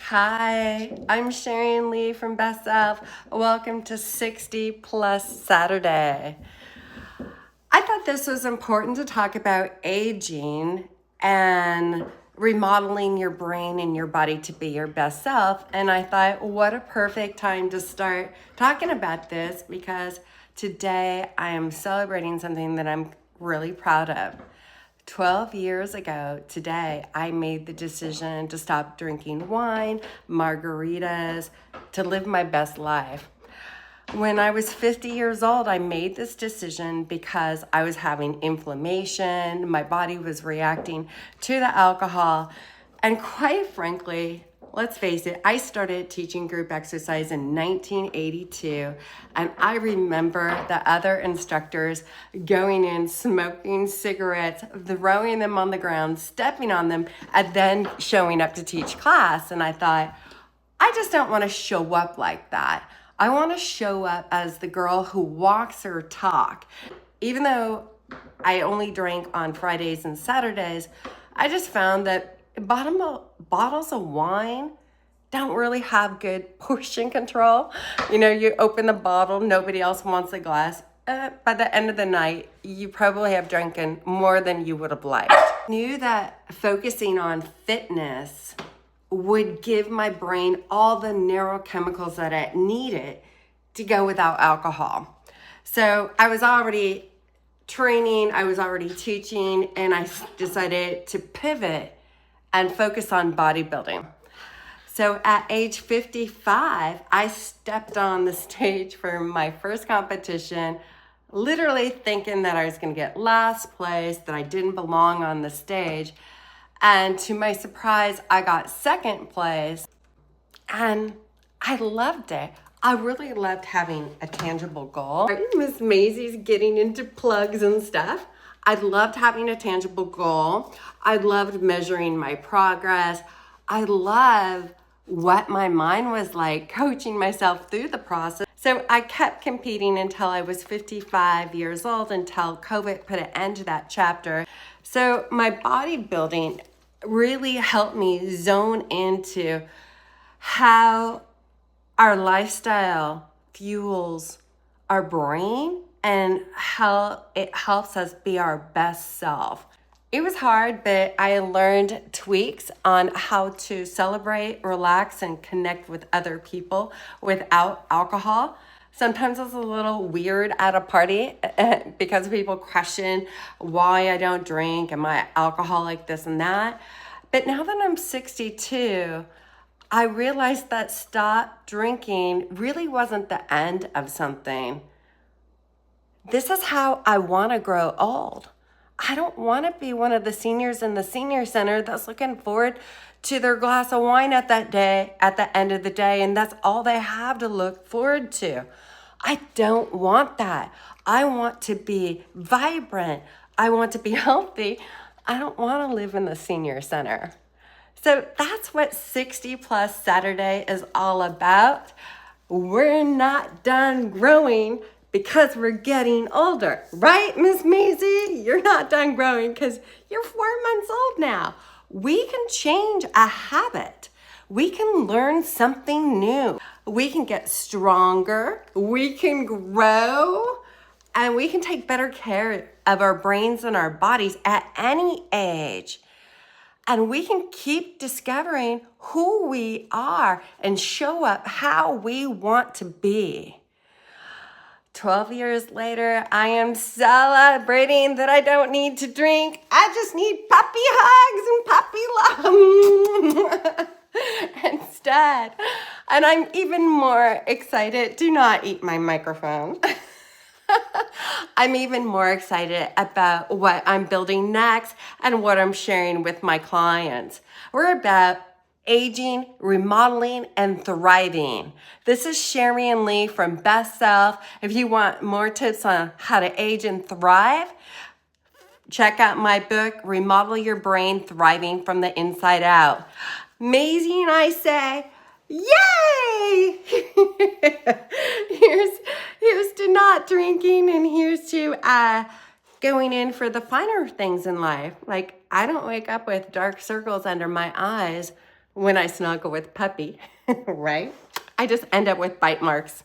Hi, I'm Sharon Lee from Best Self. Welcome to 60 Plus Saturday. I thought this was important to talk about aging and remodeling your brain and your body to be your best self. And I thought, what a perfect time to start talking about this, because today I am celebrating something that I'm really proud of. 12 years ago today, I made the decision to stop drinking wine, margaritas, to live my best life. When I was 50 years old, I made this decision because I was having inflammation, my body was reacting to the alcohol, and quite frankly, let's face it, I started teaching group exercise in 1982, and I remember the other instructors going in, smoking cigarettes, throwing them on the ground, stepping on them, and then showing up to teach class. And I thought, I just don't want to show up like that. I want to show up as the girl who walks her talk. Even though I only drank on Fridays and Saturdays, I just found that bottles of wine don't really have good portion control. You open the bottle, nobody else wants a glass. By the end of the night, you probably have drinking more than you would have liked. I knew that focusing on fitness would give my brain all the neurochemicals that it needed to go without alcohol. So I was already training, I was already teaching, and I decided to pivot and focus on bodybuilding. So at age 55, I stepped on the stage for my first competition, literally thinking that I was going to get last place, that I didn't belong on the stage. And to my surprise, I got second place, and I loved it. I really loved having a tangible goal. Miss Maisie's getting into plugs and stuff. I loved having a tangible goal. I loved measuring my progress. I love what my mind was like, coaching myself through the process. So I kept competing until I was 55 years old, until COVID put an end to that chapter. So my bodybuilding really helped me zone into how our lifestyle fuels our brain and how it helps us be our best self. It was hard, but I learned tweaks on how to celebrate, relax, and connect with other people without alcohol. Sometimes it's a little weird at a party because people question why I don't drink. Am I alcoholic, this and that? But now that I'm 62, I realized that stop drinking really wasn't the end of something. This is how I want to grow old. I don't want to be one of the seniors in the senior center that's looking forward to their glass of wine at the end of the day, and that's all they have to look forward to. I don't want that. I want to be vibrant. I want to be healthy. I don't want to live in the senior center. So that's what 60 Plus Saturday is all about. We're not done growing because we're getting older. Right, Miss Maisie? You're not done growing because you're 4 months old now. We can change a habit. We can learn something new. We can get stronger. We can grow. And we can take better care of our brains and our bodies at any age. And we can keep discovering who we are and show up how we want to be. 12 years later, I am celebrating that I don't need to drink. I just need puppy hugs and puppy love instead. And I'm even more excited. Do not eat my microphone. I'm even more excited about what I'm building next and what I'm sharing with my clients. We're about aging, remodeling, and thriving. This is Sharon Lee from Best Self. If you want more tips on how to age and thrive, check out my book, Remodel Your Brain, Thriving from the Inside Out. Maisie and I say, yay! here's to not drinking, and here's to going in for the finer things in life. Like, I don't wake up with dark circles under my eyes when I snuggle with puppy, right? I just end up with bite marks.